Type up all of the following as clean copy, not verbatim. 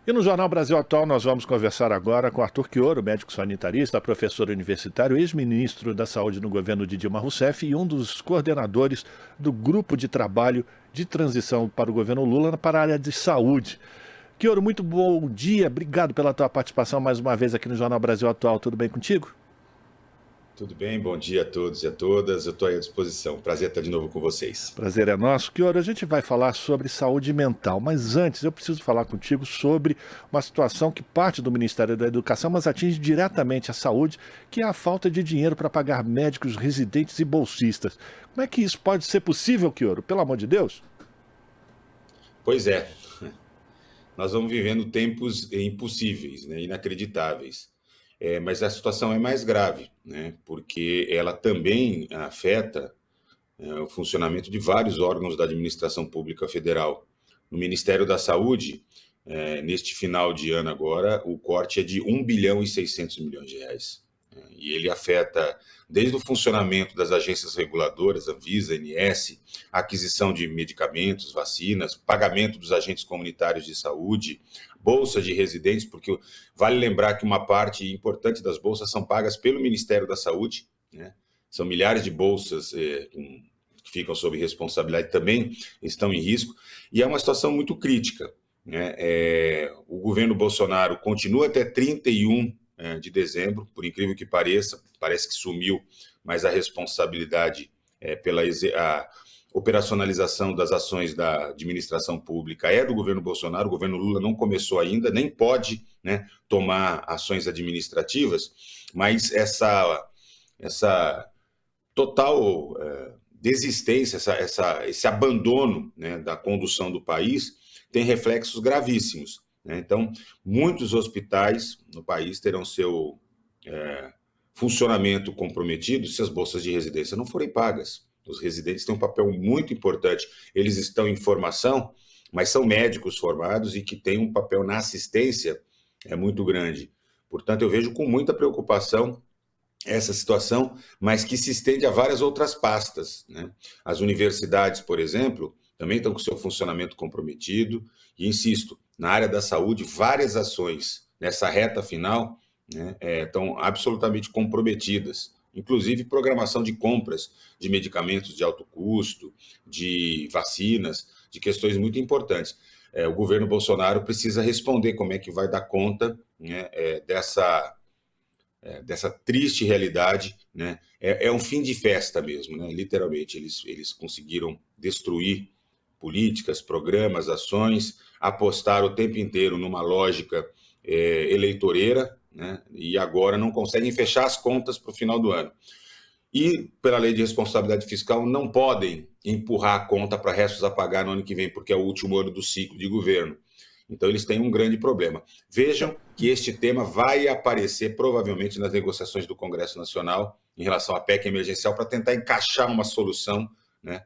E no Jornal Brasil Atual nós vamos conversar agora com Arthur Quioro, médico sanitarista, professor universitário, ex-ministro da Saúde no governo de Dilma Rousseff e um dos coordenadores do grupo de trabalho de transição para o governo Lula para a área de saúde. Quioro, muito bom dia, obrigado pela tua participação mais uma vez aqui no Jornal Brasil Atual, tudo bem contigo? Tudo bem? Bom dia a todos e a todas. Eu estou à disposição. Prazer estar de novo com vocês. Prazer é nosso. Quioro, a gente vai falar sobre saúde mental, mas antes eu preciso falar contigo sobre uma situação que parte do Ministério da Educação, mas atinge diretamente a saúde, que é a falta de dinheiro para pagar médicos, residentes e bolsistas. Como é que isso pode ser possível, Quioro? Pelo amor de Deus? Pois é, nós vamos vivendo tempos impossíveis, né, inacreditáveis. Mas a situação é mais grave, né, porque ela também afeta o funcionamento de vários órgãos da administração pública federal. No Ministério da Saúde, neste final de ano agora, o corte é de 1 bilhão e 600 milhões de reais. E ele afeta desde o funcionamento das agências reguladoras, Anvisa, ANS, a aquisição de medicamentos, vacinas, pagamento dos agentes comunitários de saúde, bolsa de residentes, porque vale lembrar que uma parte importante das bolsas são pagas pelo Ministério da Saúde, né? São milhares de bolsas que ficam sob responsabilidade também estão em risco, e é uma situação muito crítica, né? O governo Bolsonaro continua até 31 de dezembro, por incrível que pareça, parece que sumiu, mas a responsabilidade pela a operacionalização das ações da administração pública é do governo Bolsonaro. O governo Lula não começou ainda, nem pode, né, tomar ações administrativas, mas essa total desistência, esse abandono, né, da condução do país tem reflexos gravíssimos, né? Então, muitos hospitais no país terão seu funcionamento comprometido se as bolsas de residência não forem pagas. Os residentes têm um papel muito importante. Eles estão em formação, mas são médicos formados e que têm um papel na assistência muito grande. Portanto, eu vejo com muita preocupação essa situação, mas que se estende a várias outras pastas, né? As universidades, por exemplo, também estão com seu funcionamento comprometido e, insisto, na área da saúde, várias ações nessa reta final, né, estão absolutamente comprometidas, inclusive programação de compras de medicamentos de alto custo, de vacinas, de questões muito importantes. O governo Bolsonaro precisa responder como é que vai dar conta, né, dessa triste realidade, né? Um fim de festa mesmo, né? Literalmente, eles conseguiram destruir políticas, programas, ações, apostaram o tempo inteiro numa lógica eleitoreira, né? E agora não conseguem fechar as contas para o final do ano. E, pela lei de responsabilidade fiscal, não podem empurrar a conta para restos a pagar no ano que vem, porque é o último ano do ciclo de governo. Então, eles têm um grande problema. Vejam que este tema vai aparecer provavelmente nas negociações do Congresso Nacional em relação à PEC emergencial para tentar encaixar uma solução, né,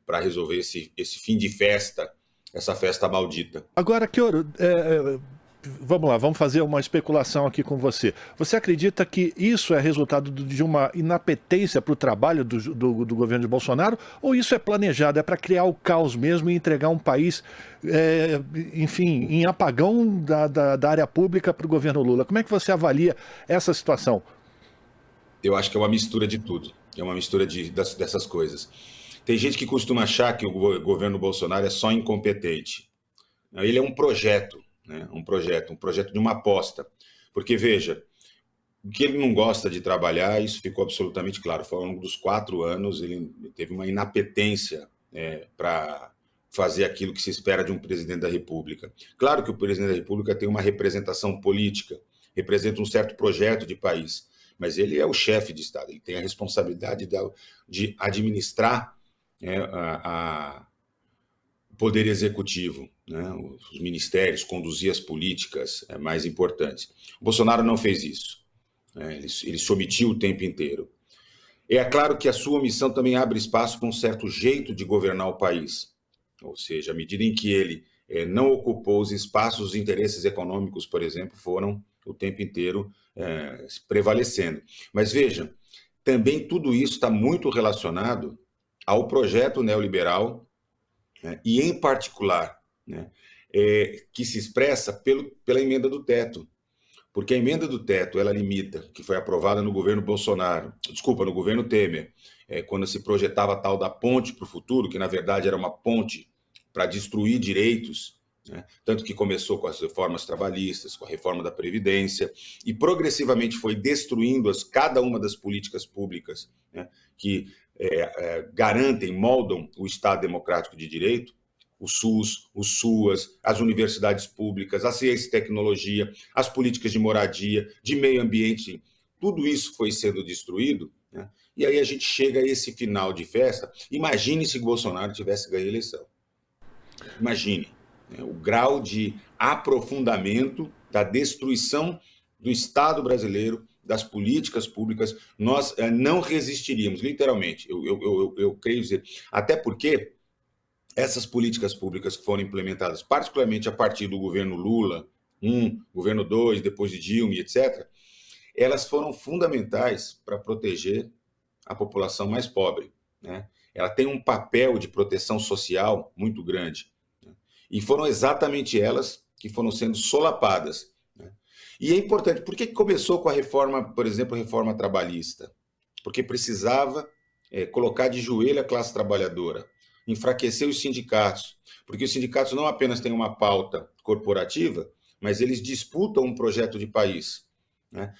para resolver esse fim de festa, essa festa maldita. Agora, Quioro, vamos lá, vamos fazer uma especulação aqui com você. Você acredita que isso é resultado de uma inapetência para o trabalho do governo de Bolsonaro? Ou isso é planejado, é para criar o caos mesmo e entregar um país, enfim, em apagão da área pública para o governo Lula? Como é que você avalia essa situação? Eu acho que é uma mistura de tudo, é uma mistura dessas coisas. Tem gente que costuma achar que o governo Bolsonaro é só incompetente. Ele é um projeto, né? Um projeto de uma aposta. Porque, veja, o que ele não gosta de trabalhar, isso ficou absolutamente claro. Ao longo dos 4 anos, ele teve uma inapetência para fazer aquilo que se espera de um presidente da República. Claro que o presidente da República tem uma representação política, representa um certo projeto de país, mas ele é o chefe de Estado, ele tem a responsabilidade de administrar o poder executivo, né, os ministérios, conduzir as políticas mais importantes. O Bolsonaro não fez isso, né, ele se omitiu o tempo inteiro. É claro que a sua omissão também abre espaço para um certo jeito de governar o país, ou seja, à medida em que ele não ocupou os espaços, os interesses econômicos, por exemplo, foram o tempo inteiro prevalecendo. Mas veja, também tudo isso está muito relacionado ao projeto neoliberal, né, e, em particular, né, que se expressa pela emenda do teto. Porque a emenda do teto, ela limita, que foi aprovada no governo Bolsonaro, desculpa, no governo Temer, quando se projetava a tal da ponte para o futuro, que na verdade era uma ponte para destruir direitos, né? Tanto que começou com as reformas trabalhistas, com a reforma da Previdência, e progressivamente foi destruindo cada uma das políticas públicas, né, que garantem, moldam o Estado democrático de direito, o SUS, o SUAS, as universidades públicas, a ciência e tecnologia, as políticas de moradia, de meio ambiente, tudo isso foi sendo destruído, né? E aí a gente chega a esse final de festa. Imagine se Bolsonaro tivesse ganho a eleição. Imagine, né, o grau de aprofundamento da destruição do Estado brasileiro, das políticas públicas. Nós não resistiríamos, literalmente, eu creio dizer, até porque essas políticas públicas que foram implementadas, particularmente a partir do governo Lula, governo 2, depois de Dilma, etc., elas foram fundamentais para proteger a população mais pobre, né? Ela tem um papel de proteção social muito grande, né? E foram exatamente elas que foram sendo solapadas, né? E é importante, por que começou com a reforma, por exemplo, a reforma trabalhista? Porque precisava colocar de joelho a classe trabalhadora, enfraquecer os sindicatos, porque os sindicatos não apenas têm uma pauta corporativa, mas eles disputam um projeto de país, né?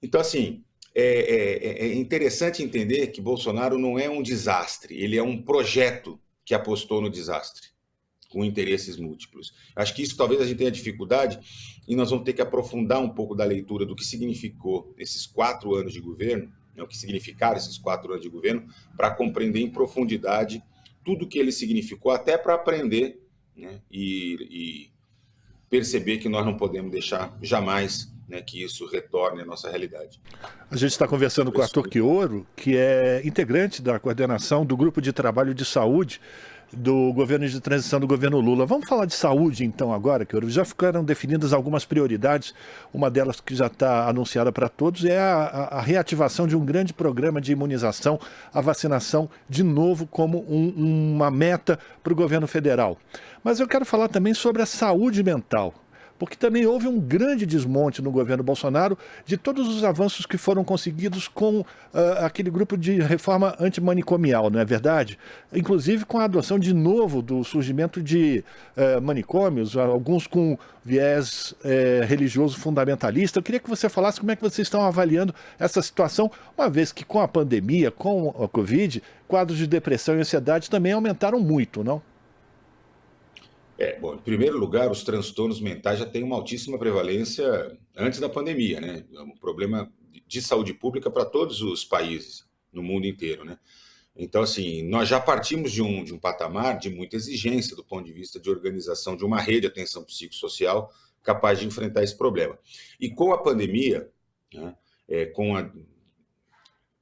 Então, assim, é interessante entender que Bolsonaro não é um desastre, ele é um projeto que apostou no desastre, com interesses múltiplos. Acho que isso talvez a gente tenha dificuldade, e nós vamos ter que aprofundar um pouco da leitura do que significou esses 4 anos de governo, né, o que significaram esses 4 anos de governo, para compreender em profundidade tudo que ele significou, até para aprender, né, e perceber que nós não podemos deixar jamais, né, que isso retorne à nossa realidade. A gente está conversando com o Arthur Quioro, que é integrante da coordenação do Grupo de Trabalho de Saúde do governo de transição do governo Lula. Vamos falar de saúde então agora, Quioro. Já ficaram definidas algumas prioridades, uma delas que já está anunciada para todos é a reativação de um grande programa de imunização, a vacinação de novo como uma meta para o governo federal. Mas eu quero falar também sobre a saúde mental, porque também houve um grande desmonte no governo Bolsonaro de todos os avanços que foram conseguidos com aquele grupo de reforma antimanicomial, não é verdade? Inclusive com a adoção de novo do surgimento de manicômios, alguns com viés religioso fundamentalista. Eu queria que você falasse como é que vocês estão avaliando essa situação, uma vez que com a pandemia, com a Covid, quadros de depressão e ansiedade também aumentaram muito, não? Bom, em primeiro lugar, os transtornos mentais já têm uma altíssima prevalência antes da pandemia, né? É um problema de saúde pública para todos os países no mundo inteiro, né? Então, assim, nós já partimos de um patamar de muita exigência do ponto de vista de organização de uma rede de atenção psicossocial capaz de enfrentar esse problema. E com a pandemia, né, com a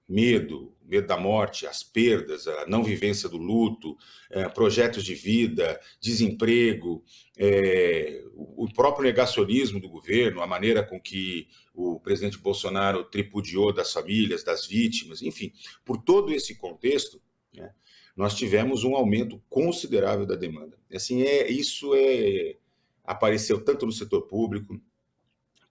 medo da morte, as perdas, a não vivência do luto, projetos de vida, desemprego, o próprio negacionismo do governo, a maneira com que o presidente Bolsonaro tripudiou das famílias, das vítimas, enfim, por todo esse contexto, né, nós tivemos um aumento considerável da demanda. Assim, isso apareceu tanto no setor público,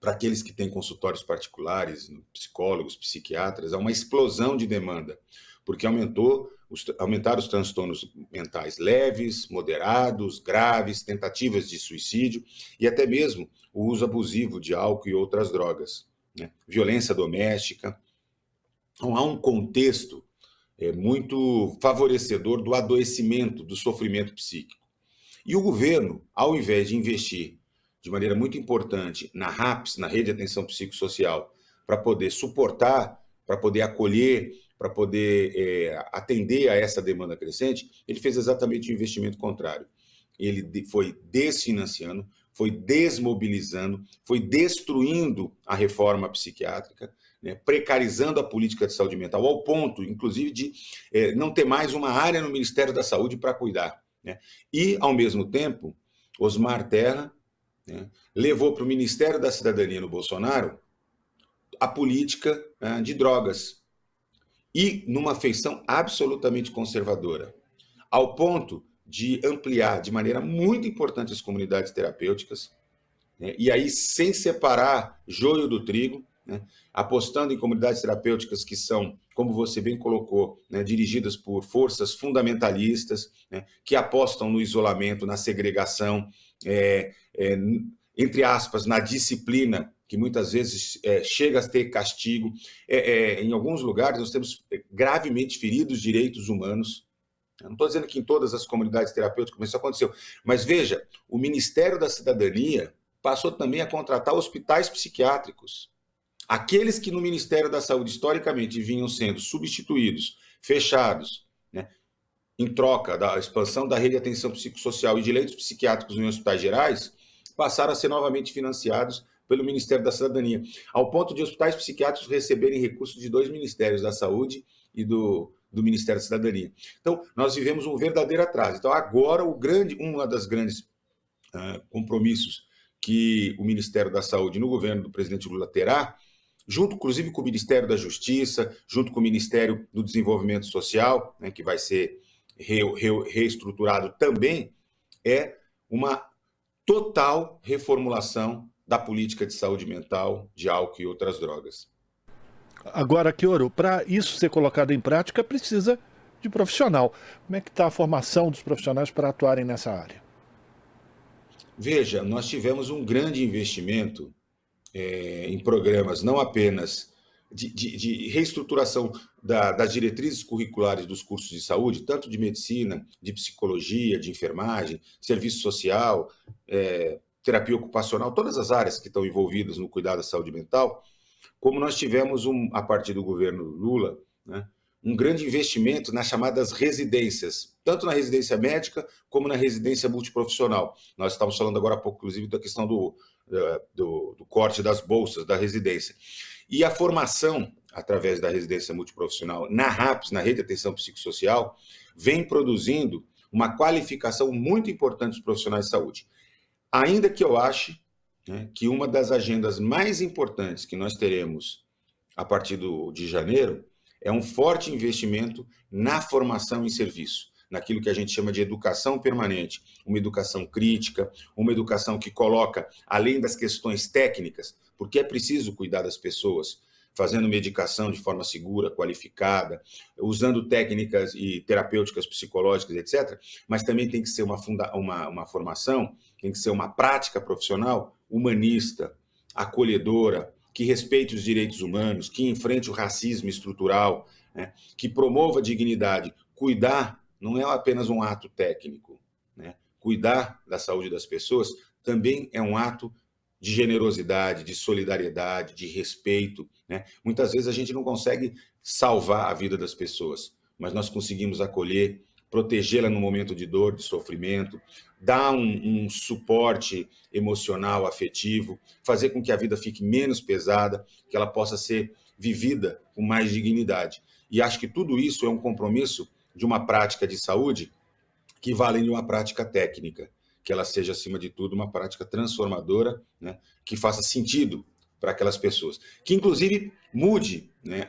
para aqueles que têm consultórios particulares, psicólogos, psiquiatras, há uma explosão de demanda, porque aumentaram os transtornos mentais leves, moderados, graves, tentativas de suicídio e até mesmo o uso abusivo de álcool e outras drogas, né? Violência doméstica. Então, há um contexto muito favorecedor do adoecimento, do sofrimento psíquico. E o governo, ao invés de investir de maneira muito importante na RAPS, na Rede de Atenção Psicossocial, para poder suportar, para poder acolher, para poder atender a essa demanda crescente, ele fez exatamente o investimento contrário. Ele foi desfinanciando, foi desmobilizando, foi destruindo a reforma psiquiátrica, né, precarizando a política de saúde mental, ao ponto, inclusive, de não ter mais uma área no Ministério da Saúde para cuidar, né? E, ao mesmo tempo, Osmar Terra, né, levou para o Ministério da Cidadania no Bolsonaro a política de drogas, e numa feição absolutamente conservadora, ao ponto de ampliar de maneira muito importante as comunidades terapêuticas, né? E aí sem separar joio do trigo, né? Apostando em comunidades terapêuticas que são, como você bem colocou, né, dirigidas por forças fundamentalistas, né, que apostam no isolamento, na segregação, entre aspas, na disciplina, que muitas vezes chega a ter castigo. Em alguns lugares nós temos gravemente feridos direitos humanos. Eu não estou dizendo que em todas as comunidades terapêuticas isso aconteceu, mas veja, o Ministério da Cidadania passou também a contratar hospitais psiquiátricos. Aqueles que no Ministério da Saúde, historicamente, vinham sendo substituídos, fechados, né, em troca da expansão da rede de atenção psicossocial e de leitos psiquiátricos em hospitais gerais, passaram a ser novamente financiados pelo Ministério da Cidadania, ao ponto de hospitais psiquiátricos receberem recursos de 2 ministérios, da Saúde e do Ministério da Cidadania. Então, nós vivemos um verdadeiro atraso. Então, agora, uma das grandes compromissos que o Ministério da Saúde no governo do presidente Lula terá, junto, inclusive, com o Ministério da Justiça, junto com o Ministério do Desenvolvimento Social, né, que vai ser reestruturado também, é uma total reformulação da política de saúde mental, de álcool e outras drogas. Agora, Chioro, para isso ser colocado em prática, precisa de profissional. Como é que está a formação dos profissionais para atuarem nessa área? Veja, nós tivemos um grande investimento em programas, não apenas de reestruturação das diretrizes curriculares dos cursos de saúde, tanto de medicina, de psicologia, de enfermagem, serviço social, terapia ocupacional, todas as áreas que estão envolvidas no cuidado da saúde mental, como nós tivemos, a partir do governo Lula, né, um grande investimento nas chamadas residências, tanto na residência médica como na residência multiprofissional. Nós estávamos falando agora há pouco, inclusive, da questão do corte das bolsas da residência. E a formação, através da residência multiprofissional, na RAPS, na Rede de Atenção Psicossocial, vem produzindo uma qualificação muito importante dos profissionais de saúde. Ainda que eu ache, né, que uma das agendas mais importantes que nós teremos a partir de janeiro é um forte investimento na formação em serviço, naquilo que a gente chama de educação permanente, uma educação crítica, uma educação que coloca, além das questões técnicas, porque é preciso cuidar das pessoas, fazendo medicação de forma segura, qualificada, usando técnicas e terapêuticas psicológicas, etc., mas também tem que ser uma formação, tem que ser uma prática profissional humanista, acolhedora, que respeite os direitos humanos, que enfrente o racismo estrutural, né, que promova a dignidade. Cuidar não é apenas um ato técnico, né? Cuidar da saúde das pessoas também é um ato de generosidade, de solidariedade, de respeito, né? Muitas vezes a gente não consegue salvar a vida das pessoas, mas nós conseguimos acolher, protegê-la no momento de dor, de sofrimento, dar um suporte emocional, afetivo, fazer com que a vida fique menos pesada, que ela possa ser vivida com mais dignidade. E acho que tudo isso é um compromisso de uma prática de saúde que vai além de uma prática técnica, que ela seja, acima de tudo, uma prática transformadora, né, que faça sentido para aquelas pessoas. Que, inclusive, mude, né,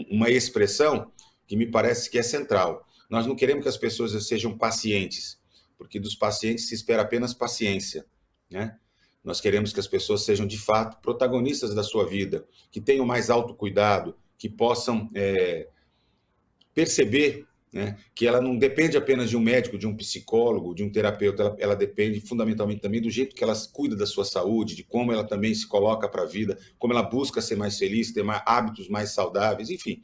uma expressão que me parece que é central. Nós não queremos que as pessoas sejam pacientes, porque dos pacientes se espera apenas paciência, né? Nós queremos que as pessoas sejam, de fato, protagonistas da sua vida, que tenham mais autocuidado, que possam perceber, né, que ela não depende apenas de um médico, de um psicólogo, de um terapeuta, ela depende fundamentalmente também do jeito que ela cuida da sua saúde, de como ela também se coloca para a vida, como ela busca ser mais feliz, ter hábitos mais saudáveis, enfim.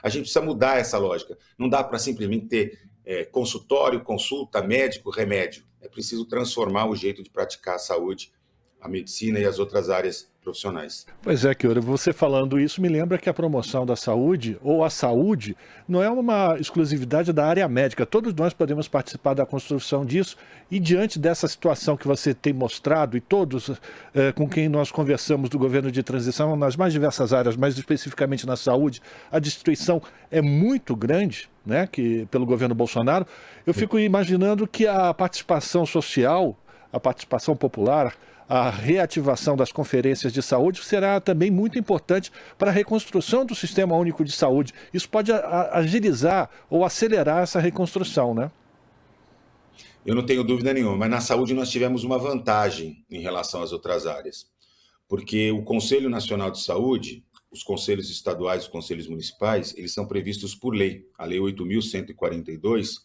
A gente precisa mudar essa lógica. Não dá para simplesmente ter consultório, consulta, médico, remédio. É preciso transformar o jeito de praticar a saúde, a medicina e as outras áreas profissionais. Pois é, Chioro, você falando isso me lembra que a promoção da saúde, ou a saúde, não é uma exclusividade da área médica. Todos nós podemos participar da construção disso e diante dessa situação que você tem mostrado e todos com quem nós conversamos do governo de transição, nas mais diversas áreas, mais especificamente na saúde, a destruição é muito grande, né, pelo governo Bolsonaro. Eu fico imaginando que a participação social, a participação popular, a reativação das conferências de saúde será também muito importante para a reconstrução do Sistema Único de Saúde. Isso pode agilizar ou acelerar essa reconstrução, né? Eu não tenho dúvida nenhuma, mas na saúde nós tivemos uma vantagem em relação às outras áreas, porque o Conselho Nacional de Saúde, os conselhos estaduais, os conselhos municipais, eles são previstos por lei. A Lei 8.142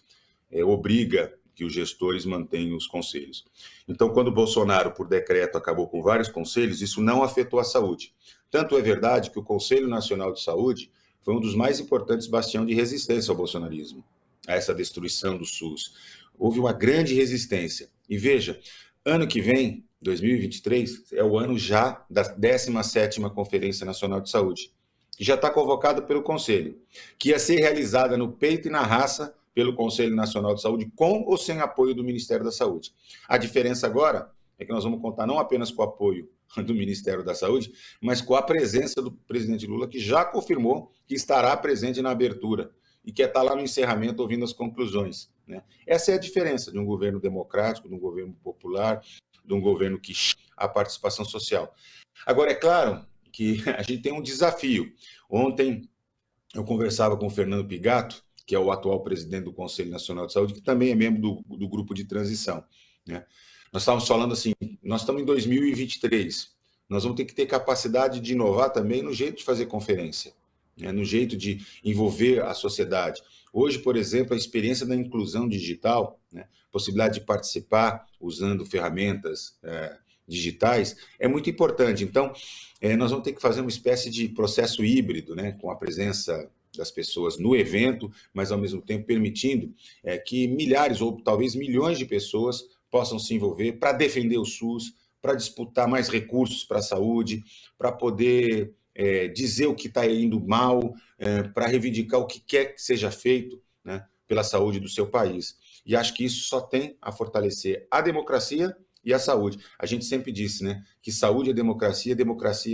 obriga que os gestores mantenham os conselhos. Então, quando o Bolsonaro, por decreto, acabou com vários conselhos, isso não afetou a saúde. Tanto é verdade que o Conselho Nacional de Saúde foi um dos mais importantes bastião de resistência ao bolsonarismo, a essa destruição do SUS. Houve uma grande resistência. E veja, ano que vem, 2023, é o ano já da 17ª Conferência Nacional de Saúde, que já está convocada pelo Conselho, que ia ser realizada no peito e na raça pelo Conselho Nacional de Saúde, com ou sem apoio do Ministério da Saúde. A diferença agora é que nós vamos contar não apenas com o apoio do Ministério da Saúde, mas com a presença do presidente Lula, que já confirmou que estará presente na abertura e quer estar lá no encerramento ouvindo as conclusões, né? Essa é a diferença de um governo democrático, de um governo popular, de um governo que a participação social. Agora, é claro que a gente tem um desafio. Ontem eu conversava com o Fernando Pigato, que é o atual presidente do Conselho Nacional de Saúde, que também é membro do grupo de transição, né? Nós estávamos falando assim, nós estamos em 2023, nós vamos ter que ter capacidade de inovar também no jeito de fazer conferência, né? No jeito de envolver a sociedade. Hoje, por exemplo, a experiência da inclusão digital, né? Possibilidade de participar usando ferramentas digitais, é muito importante. Então, nós vamos ter que fazer uma espécie de processo híbrido, né? Com a presença das pessoas no evento, mas ao mesmo tempo permitindo que milhares ou talvez milhões de pessoas possam se envolver para defender o SUS, para disputar mais recursos para a saúde, para poder dizer o que está indo mal, para reivindicar o que quer que seja feito, né, pela saúde do seu país. E acho que isso só tem a fortalecer a democracia e a saúde. A gente sempre disse, né, que saúde é democracia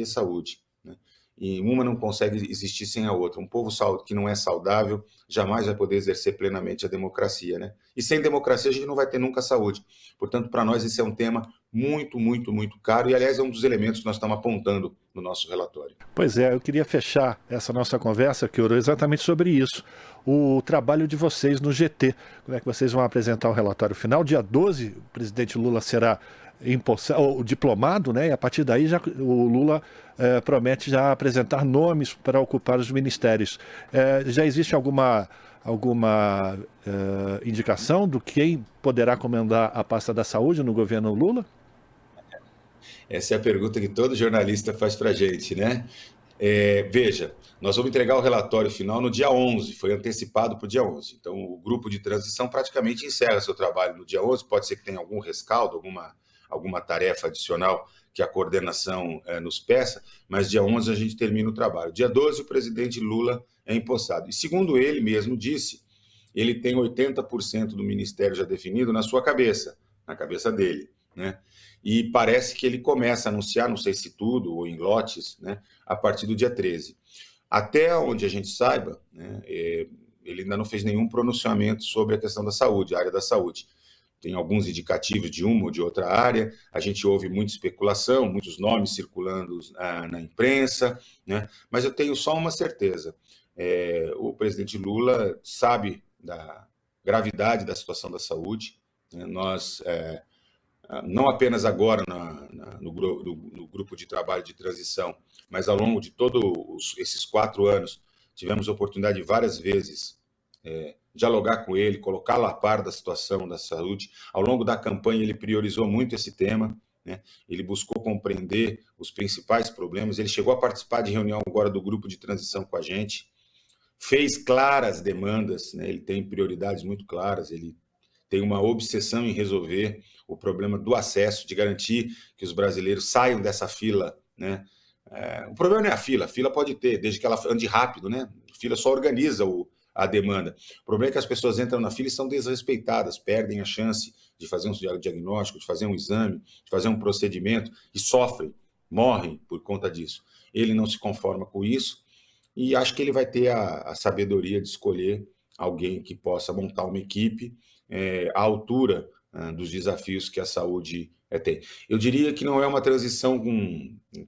é saúde, né? E uma não consegue existir sem a outra. Um povo que não é saudável jamais vai poder exercer plenamente a democracia, né? E sem democracia a gente não vai ter nunca saúde. Portanto, para nós esse é um tema muito, muito, muito caro e, aliás, é um dos elementos que nós estamos apontando no nosso relatório. Pois é, eu queria fechar essa nossa conversa, Chioro, exatamente sobre isso. O trabalho de vocês no GT. Como é que vocês vão apresentar o relatório final? Dia 12, o presidente Lula será diplomado, né? E a partir daí o Lula promete já apresentar nomes para ocupar os ministérios. Já existe alguma indicação do quem poderá comandar a pasta da saúde no governo Lula? Essa é a pergunta que todo jornalista faz para a gente, né? Veja, nós vamos entregar o relatório final no dia 11, foi antecipado para o dia 11. Então, o grupo de transição praticamente encerra seu trabalho no dia 11, pode ser que tenha algum rescaldo, alguma tarefa adicional que a coordenação nos peça, mas dia 11 a gente termina o trabalho. Dia 12 o presidente Lula é empossado. E segundo ele mesmo disse, ele tem 80% do ministério já definido na sua cabeça, na cabeça dele, né? E parece que ele começa a anunciar, não sei se tudo ou em lotes, né, a partir do dia 13. Até onde a gente saiba, né, ele ainda não fez nenhum pronunciamento sobre a questão da saúde, a área da saúde. Tem alguns indicativos de uma ou de outra área, a gente ouve muita especulação, muitos nomes circulando na imprensa, né? Mas eu tenho só uma certeza, o presidente Lula sabe da gravidade da situação da saúde, né? Nós, não apenas agora no grupo de trabalho de transição, mas ao longo de todos esses 4 anos, tivemos a oportunidade várias vezes dialogar com ele, colocá-lo a par da situação da saúde. Ao longo da campanha, ele priorizou muito esse tema, né? Ele buscou compreender os principais problemas, ele chegou a participar de reunião agora do grupo de transição com a gente, fez claras demandas, né? Ele tem prioridades muito claras, ele tem uma obsessão em resolver o problema do acesso, de garantir que os brasileiros saiam dessa fila, né? O problema não é a fila pode ter, desde que ela ande rápido, né? A fila só organiza a demanda. O problema é que as pessoas entram na fila e são desrespeitadas, perdem a chance de fazer um diagnóstico, de fazer um exame, de fazer um procedimento e sofrem, morrem por conta disso. Ele não se conforma com isso e acho que ele vai ter a sabedoria de escolher alguém que possa montar uma equipe à altura dos desafios que a saúde tem. Eu diria que não é uma transição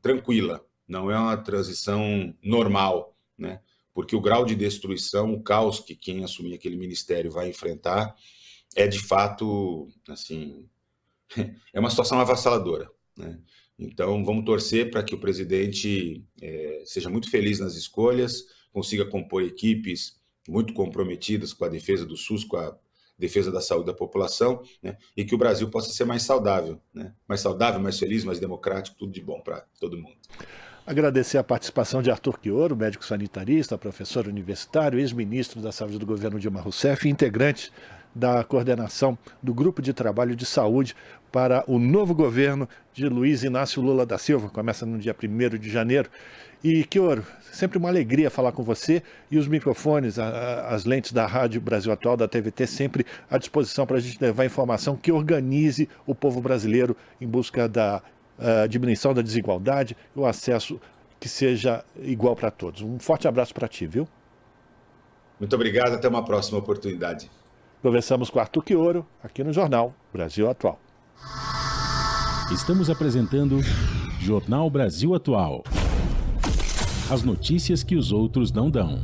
tranquila, não é uma transição normal, né? Porque o grau de destruição, o caos que quem assumir aquele ministério vai enfrentar é de fato, assim, é uma situação avassaladora, né? Então, vamos torcer para que o presidente seja muito feliz nas escolhas, consiga compor equipes muito comprometidas com a defesa do SUS, com a defesa da saúde da população, né? E que o Brasil possa ser mais saudável, né? Mais saudável, mais feliz, mais democrático, tudo de bom para todo mundo. Agradecer a participação de Arthur Quioro, médico sanitarista, professor universitário, ex-ministro da Saúde do governo Dilma Rousseff e integrante da coordenação do Grupo de Trabalho de Saúde para o novo governo de Luiz Inácio Lula da Silva, começa no dia 1º de janeiro. E, Quioro, sempre uma alegria falar com você, e os microfones, as lentes da Rádio Brasil Atual, da TVT, sempre à disposição para a gente levar informação que organize o povo brasileiro em busca da diminuição da desigualdade e o acesso que seja igual para todos. Um forte abraço para ti, viu? Muito obrigado, até uma próxima oportunidade. Conversamos com Arthur Quioro, aqui no Jornal Brasil Atual. Estamos apresentando Jornal Brasil Atual. As notícias que os outros não dão.